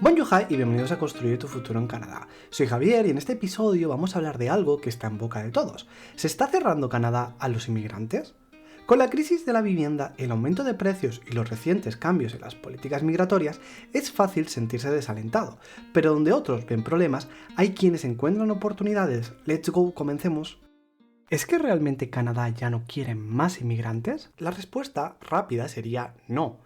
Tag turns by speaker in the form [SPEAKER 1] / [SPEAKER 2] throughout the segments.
[SPEAKER 1] Bonjour y bienvenidos a Construir tu futuro en Canadá. Soy Javier y en este episodio vamos a hablar de algo que está en boca de todos. ¿Se está cerrando Canadá a los inmigrantes? Con la crisis de la vivienda, el aumento de precios y los recientes cambios en las políticas migratorias, es fácil sentirse desalentado, pero donde otros ven problemas, hay quienes encuentran oportunidades. Let's go, comencemos. ¿Es que realmente Canadá ya no quiere más inmigrantes? La respuesta rápida sería no.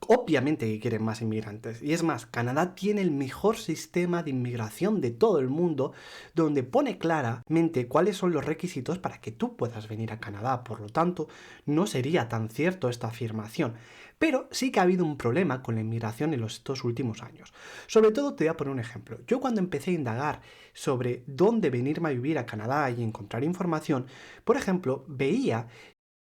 [SPEAKER 1] Obviamente que quieren más inmigrantes. Y es más, Canadá tiene el mejor sistema de inmigración de todo el mundo, donde pone claramente cuáles son los requisitos para que tú puedas venir a Canadá. Por lo tanto, no sería tan cierto esta afirmación. Pero sí que ha habido un problema con la inmigración en estos últimos años. Sobre todo te voy a poner un ejemplo. Yo cuando empecé a indagar sobre dónde venirme a vivir a Canadá y encontrar información, por ejemplo, veía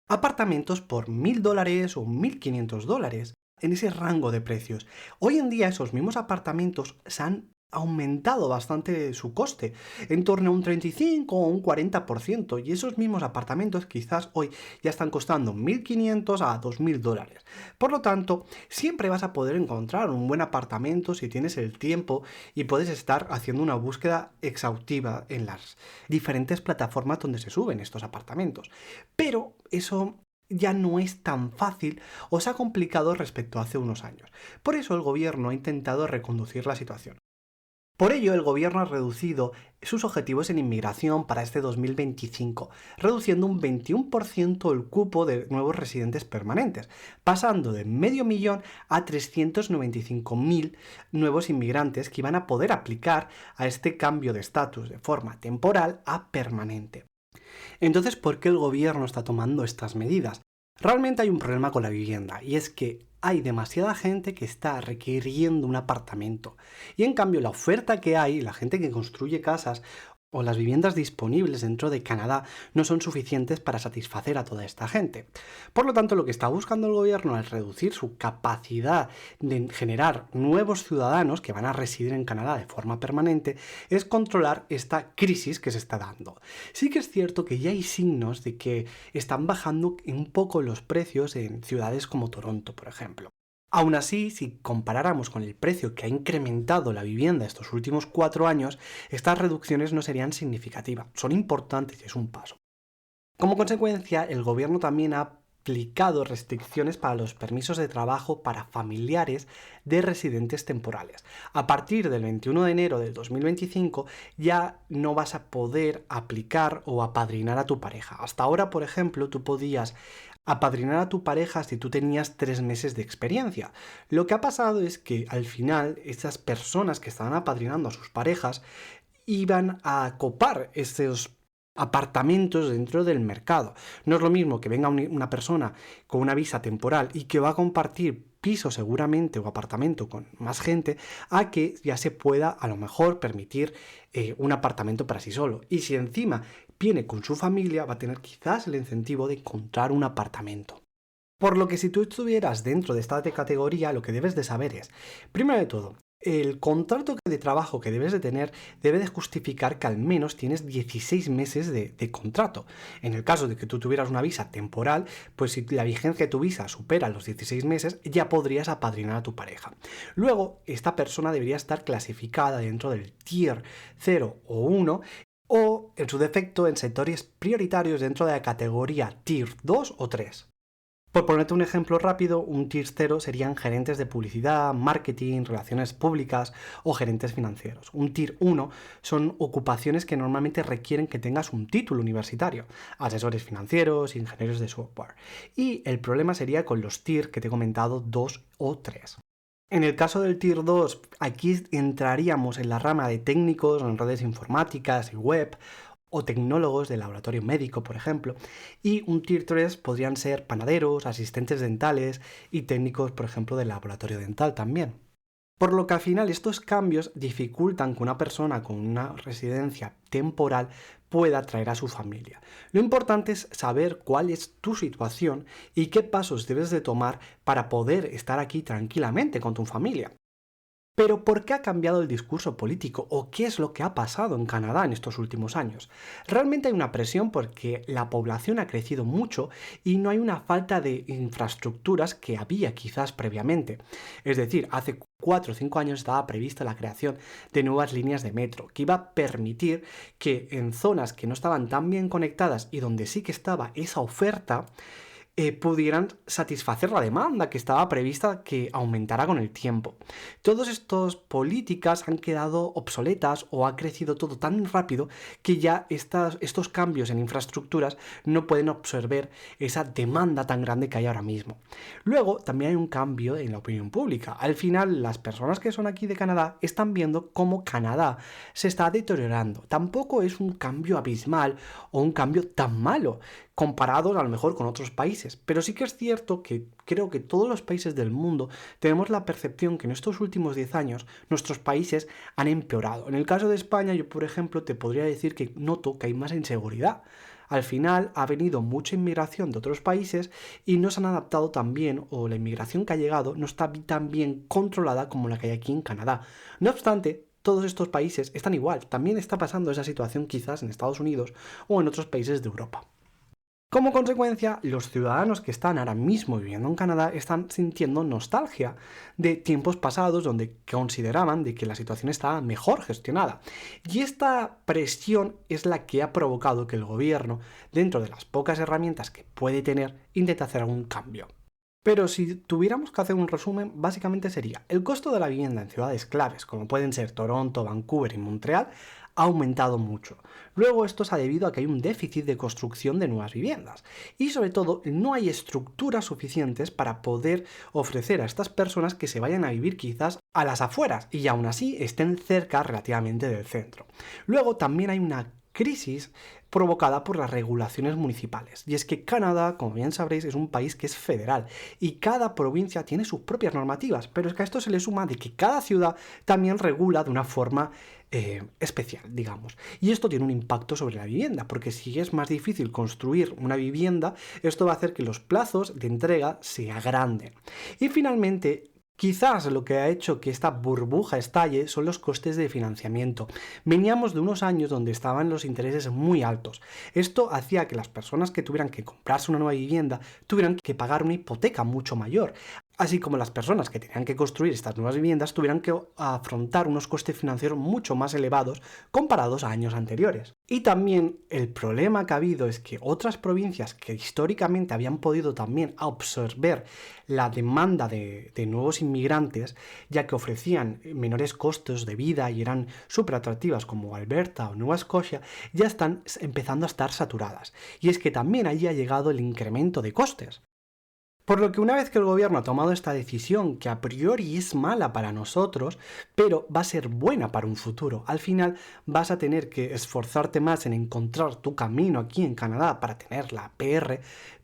[SPEAKER 1] apartamentos por $1,000 o $1,500 en ese rango de precios. Hoy en día esos mismos apartamentos se han aumentado bastante su coste, en torno a un 35 o un 40%, y esos mismos apartamentos quizás hoy ya están costando $1,500 a $2,000. Por lo tanto, siempre vas a poder encontrar un buen apartamento si tienes el tiempo y puedes estar haciendo una búsqueda exhaustiva en las diferentes plataformas donde se suben estos apartamentos. Pero eso ya no es tan fácil o se ha complicado respecto a hace unos años. Por eso el gobierno ha intentado reconducir la situación. Por ello, el gobierno ha reducido sus objetivos en inmigración para este 2025, reduciendo un 21% el cupo de nuevos residentes permanentes, pasando de 500,000 a 395,000 nuevos inmigrantes que iban a poder aplicar a este cambio de estatus de forma temporal a permanente. Entonces, ¿por qué el gobierno está tomando estas medidas? Realmente hay un problema con la vivienda, y es que hay demasiada gente que está requiriendo un apartamento. Y en cambio, la oferta que hay, la gente que construye casas o las viviendas disponibles dentro de Canadá no son suficientes para satisfacer a toda esta gente. Por lo tanto, lo que está buscando el gobierno al reducir su capacidad de generar nuevos ciudadanos que van a residir en Canadá de forma permanente es controlar esta crisis que se está dando. Sí que es cierto que ya hay signos de que están bajando un poco los precios en ciudades como Toronto, por ejemplo. Aún así, si comparáramos con el precio que ha incrementado la vivienda estos últimos 4 años, estas reducciones no serían significativas. Son importantes y es un paso. Como consecuencia, el gobierno también ha aplicado restricciones para los permisos de trabajo para familiares de residentes temporales. A partir del 21 de enero del 2025 ya no vas a poder aplicar o apadrinar a tu pareja. Hasta ahora, por ejemplo, tú podías apadrinar a tu pareja si tú tenías 3 meses de experiencia. Lo que ha pasado es que al final esas personas que estaban apadrinando a sus parejas iban a copar esos apartamentos dentro del mercado. No es lo mismo que venga una persona con una visa temporal y que va a compartir piso seguramente o apartamento con más gente, a que ya se pueda a lo mejor permitir un apartamento para sí solo. Y si encima viene con su familia, va a tener quizás el incentivo de encontrar un apartamento. Por lo que si tú estuvieras dentro de esta categoría, lo que debes de saber es, primero de todo, el contrato de trabajo que debes de tener debe de justificar que al menos tienes 16 meses de contrato. En el caso de que tú tuvieras una visa temporal, pues si la vigencia de tu visa supera los 16 meses, ya podrías apadrinar a tu pareja. Luego, esta persona debería estar clasificada dentro del Tier 0 o 1 o, en su defecto, en sectores prioritarios dentro de la categoría Tier 2 o 3. Por ponerte un ejemplo rápido, un Tier 0 serían gerentes de publicidad, marketing, relaciones públicas o gerentes financieros. Un Tier 1 son ocupaciones que normalmente requieren que tengas un título universitario, asesores financieros, ingenieros de software. Y el problema sería con los Tier que te he comentado 2 o 3. En el caso del Tier 2, aquí entraríamos en la rama de técnicos en redes informáticas y web, o tecnólogos de laboratorio médico, por ejemplo, y un Tier 3 podrían ser panaderos, asistentes dentales y técnicos, por ejemplo, del laboratorio dental también. Por lo que al final estos cambios dificultan que una persona con una residencia temporal pueda traer a su familia. Lo importante es saber cuál es tu situación y qué pasos debes de tomar para poder estar aquí tranquilamente con tu familia. Pero ¿por qué ha cambiado el discurso político o qué es lo que ha pasado en Canadá en estos últimos años? Realmente hay una presión porque la población ha crecido mucho y no hay una falta de infraestructuras que había quizás previamente. Es decir, hace 4 o 5 años estaba prevista la creación de nuevas líneas de metro que iba a permitir que en zonas que no estaban tan bien conectadas y donde sí que estaba esa oferta, pudieran satisfacer la demanda que estaba prevista que aumentara con el tiempo. Todas estas políticas han quedado obsoletas o ha crecido todo tan rápido que ya estos cambios en infraestructuras no pueden absorber esa demanda tan grande que hay ahora mismo. Luego, también hay un cambio en la opinión pública. Al final, las personas que son aquí de Canadá están viendo cómo Canadá se está deteriorando. Tampoco es un cambio abismal o un cambio tan malo comparados a lo mejor con otros países. Pero sí que es cierto que creo que todos los países del mundo tenemos la percepción que en estos últimos 10 años nuestros países han empeorado. En el caso de España, yo por ejemplo te podría decir que noto que hay más inseguridad. Al final ha venido mucha inmigración de otros países y no se han adaptado tan bien, o la inmigración que ha llegado no está tan bien controlada como la que hay aquí en Canadá. No obstante, todos estos países están igual. También está pasando esa situación quizás en Estados Unidos o en otros países de Europa. Como consecuencia, los ciudadanos que están ahora mismo viviendo en Canadá están sintiendo nostalgia de tiempos pasados donde consideraban de que la situación estaba mejor gestionada. Y esta presión es la que ha provocado que el gobierno, dentro de las pocas herramientas que puede tener, intente hacer algún cambio. Pero si tuviéramos que hacer un resumen, básicamente sería: el costo de la vivienda en ciudades claves, como pueden ser Toronto, Vancouver y Montreal, ha aumentado mucho. Luego esto se ha debido a que hay un déficit de construcción de nuevas viviendas y sobre todo no hay estructuras suficientes para poder ofrecer a estas personas que se vayan a vivir quizás a las afueras y aún así estén cerca relativamente del centro. Luego también hay una crisis provocada por las regulaciones municipales. Y es que Canadá, como bien sabréis, es un país que es federal y cada provincia tiene sus propias normativas, pero es que a esto se le suma de que cada ciudad también regula de una forma especial, digamos. Y esto tiene un impacto sobre la vivienda, porque si es más difícil construir una vivienda, esto va a hacer que los plazos de entrega se agranden. Y finalmente, quizás lo que ha hecho que esta burbuja estalle son los costes de financiamiento. Veníamos de unos años donde estaban los intereses muy altos. Esto hacía que las personas que tuvieran que comprarse una nueva vivienda tuvieran que pagar una hipoteca mucho mayor, así como las personas que tenían que construir estas nuevas viviendas tuvieran que afrontar unos costes financieros mucho más elevados comparados a años anteriores. Y también el problema que ha habido es que otras provincias que históricamente habían podido también absorber la demanda de nuevos inmigrantes, ya que ofrecían menores costos de vida y eran súper atractivas, como Alberta o Nueva Escocia, ya están empezando a estar saturadas. Y es que también allí ha llegado el incremento de costes. Por lo que una vez que el gobierno ha tomado esta decisión, que a priori es mala para nosotros, pero va a ser buena para un futuro, al final vas a tener que esforzarte más en encontrar tu camino aquí en Canadá para tener la PR,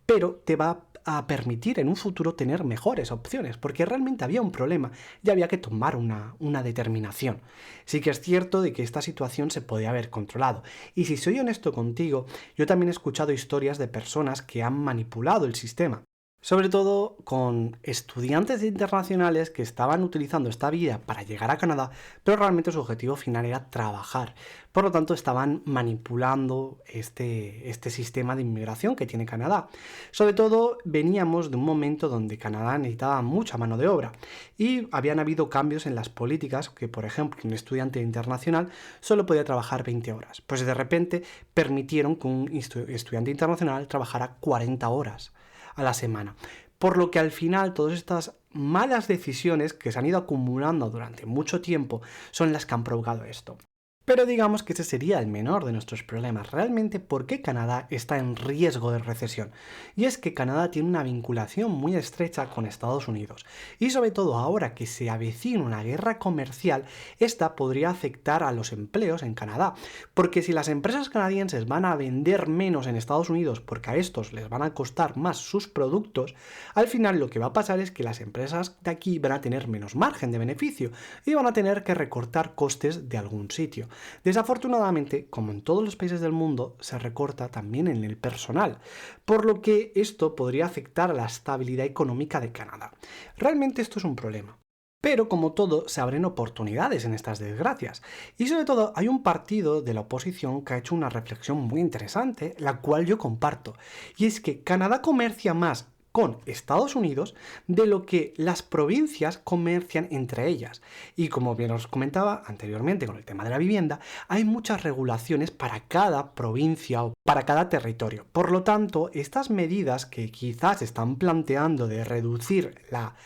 [SPEAKER 1] pero te va a permitir en un futuro tener mejores opciones, porque realmente había un problema y había que tomar una determinación. Sí que es cierto de que esta situación se podía haber controlado, y si soy honesto contigo, yo también he escuchado historias de personas que han manipulado el sistema. Sobre todo con estudiantes internacionales que estaban utilizando esta vía para llegar a Canadá, pero realmente su objetivo final era trabajar. Por lo tanto, estaban manipulando este sistema de inmigración que tiene Canadá. Sobre todo, veníamos de un momento donde Canadá necesitaba mucha mano de obra y habían habido cambios en las políticas que, por ejemplo, un estudiante internacional solo podía trabajar 20 horas. Pues de repente permitieron que un estudiante internacional trabajara 40 horas a la semana. Por lo que al final todas estas malas decisiones que se han ido acumulando durante mucho tiempo son las que han provocado esto. Pero digamos que ese sería el menor de nuestros problemas. Realmente, ¿por qué Canadá está en riesgo de recesión? Y es que Canadá tiene una vinculación muy estrecha con Estados Unidos. Y sobre todo ahora que se avecina una guerra comercial, esta podría afectar a los empleos en Canadá. Porque si las empresas canadienses van a vender menos en Estados Unidos porque a estos les van a costar más sus productos, al final lo que va a pasar es que las empresas de aquí van a tener menos margen de beneficio y van a tener que recortar costes de algún sitio. Desafortunadamente, como en todos los países del mundo, se recorta también en el personal, por lo que esto podría afectar a la estabilidad económica de Canadá. Realmente esto es un problema. Pero como todo, se abren oportunidades en estas desgracias. Y sobre todo, hay un partido de la oposición que ha hecho una reflexión muy interesante, la cual yo comparto. Y es que Canadá comercia más con Estados Unidos de lo que las provincias comercian entre ellas. Y como bien os comentaba anteriormente con el tema de la vivienda, hay muchas regulaciones para cada provincia o para cada territorio. Por lo tanto, estas medidas que quizás están planteando de reducir la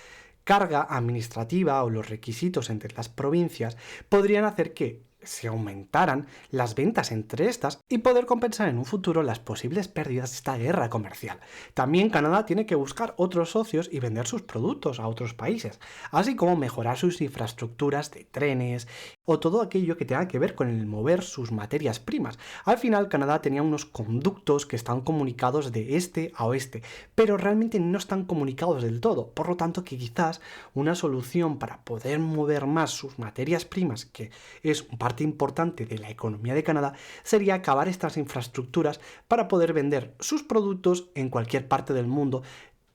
[SPEAKER 1] carga administrativa o los requisitos entre las provincias podrían hacer que se aumentaran las ventas entre estas y poder compensar en un futuro las posibles pérdidas de esta guerra comercial. También Canadá tiene que buscar otros socios y vender sus productos a otros países, así como mejorar sus infraestructuras de trenes o todo aquello que tenga que ver con el mover sus materias primas. Al final Canadá tenía unos conductos que están comunicados de este a oeste, pero realmente no están comunicados del todo, por lo tanto que quizás una solución para poder mover más sus materias primas, que es parte importante de la economía de Canadá, sería acabar estas infraestructuras para poder vender sus productos en cualquier parte del mundo,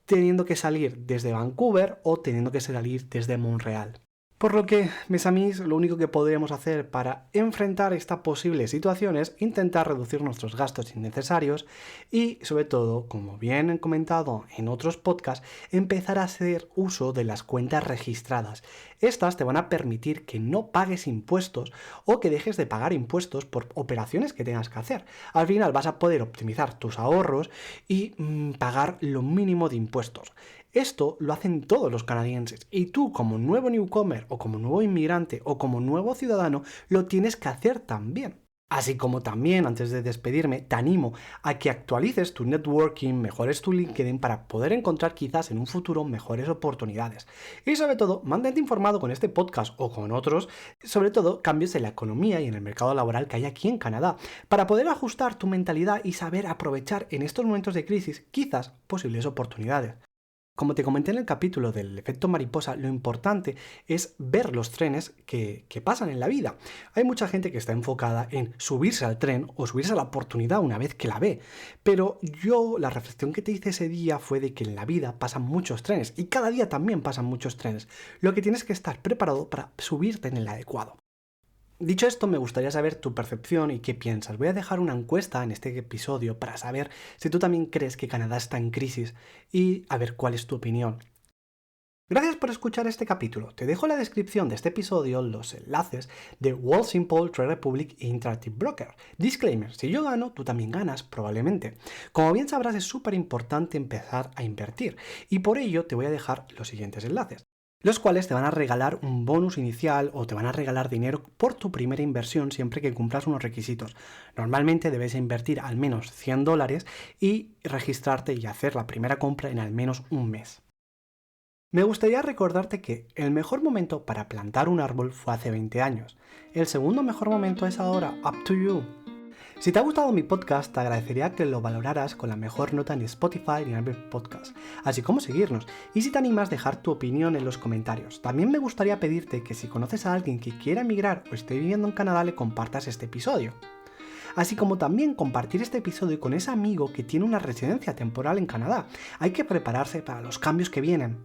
[SPEAKER 1] teniendo que salir desde Vancouver o teniendo que salir desde Montreal. Por lo que, mis amigos, lo único que podríamos hacer para enfrentar esta posible situación es intentar reducir nuestros gastos innecesarios y, sobre todo, como bien he comentado en otros podcasts, empezar a hacer uso de las cuentas registradas. Estas te van a permitir que no pagues impuestos o que dejes de pagar impuestos por operaciones que tengas que hacer. Al final vas a poder optimizar tus ahorros y pagar lo mínimo de impuestos. Esto lo hacen todos los canadienses y tú como nuevo newcomer o como nuevo inmigrante o como nuevo ciudadano lo tienes que hacer también. Así como también, antes de despedirme, te animo a que actualices tu networking, mejores tu LinkedIn para poder encontrar quizás en un futuro mejores oportunidades. Y sobre todo, mantente informado con este podcast o con otros, sobre todo cambios en la economía y en el mercado laboral que hay aquí en Canadá, para poder ajustar tu mentalidad y saber aprovechar en estos momentos de crisis quizás posibles oportunidades. Como te comenté en el capítulo del efecto mariposa, lo importante es ver los trenes que pasan en la vida. Hay mucha gente que está enfocada en subirse al tren o subirse a la oportunidad una vez que la ve. Pero la reflexión que te hice ese día fue de que en la vida pasan muchos trenes y cada día también pasan muchos trenes. Lo que tienes que estar preparado para subirte en el adecuado. Dicho esto, me gustaría saber tu percepción y qué piensas. Voy a dejar una encuesta en este episodio para saber si tú también crees que Canadá está en crisis y a ver cuál es tu opinión. Gracias por escuchar este capítulo. Te dejo en la descripción de este episodio los enlaces de Wealthsimple, Trade Republic e Interactive Broker. Disclaimer, si yo gano, tú también ganas, probablemente. Como bien sabrás, es súper importante empezar a invertir y por ello te voy a dejar los siguientes enlaces, los cuales te van a regalar un bonus inicial o te van a regalar dinero por tu primera inversión siempre que cumplas unos requisitos. Normalmente debes invertir al menos $100 y registrarte y hacer la primera compra en al menos un mes. Me gustaría recordarte que el mejor momento para plantar un árbol fue hace 20 años. El segundo mejor momento es ahora, up to you. Si te ha gustado mi podcast, te agradecería que lo valoraras con la mejor nota en Spotify y en Apple Podcasts, así como seguirnos, y si te animas, dejar tu opinión en los comentarios. También me gustaría pedirte que si conoces a alguien que quiera emigrar o esté viviendo en Canadá, le compartas este episodio. Así como también compartir este episodio con ese amigo que tiene una residencia temporal en Canadá. Hay que prepararse para los cambios que vienen.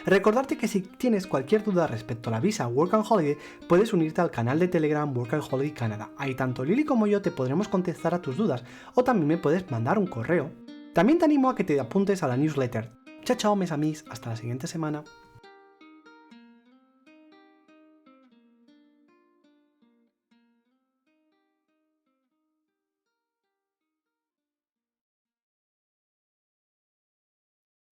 [SPEAKER 1] Recordarte que si tienes cualquier duda respecto a la visa Work and Holiday, puedes unirte al canal de Telegram Work and Holiday Canada. Ahí tanto Lili como yo te podremos contestar a tus dudas o también me puedes mandar un correo. También te animo a que te apuntes a la newsletter. Chao, chao, mis amigos. Hasta la siguiente semana.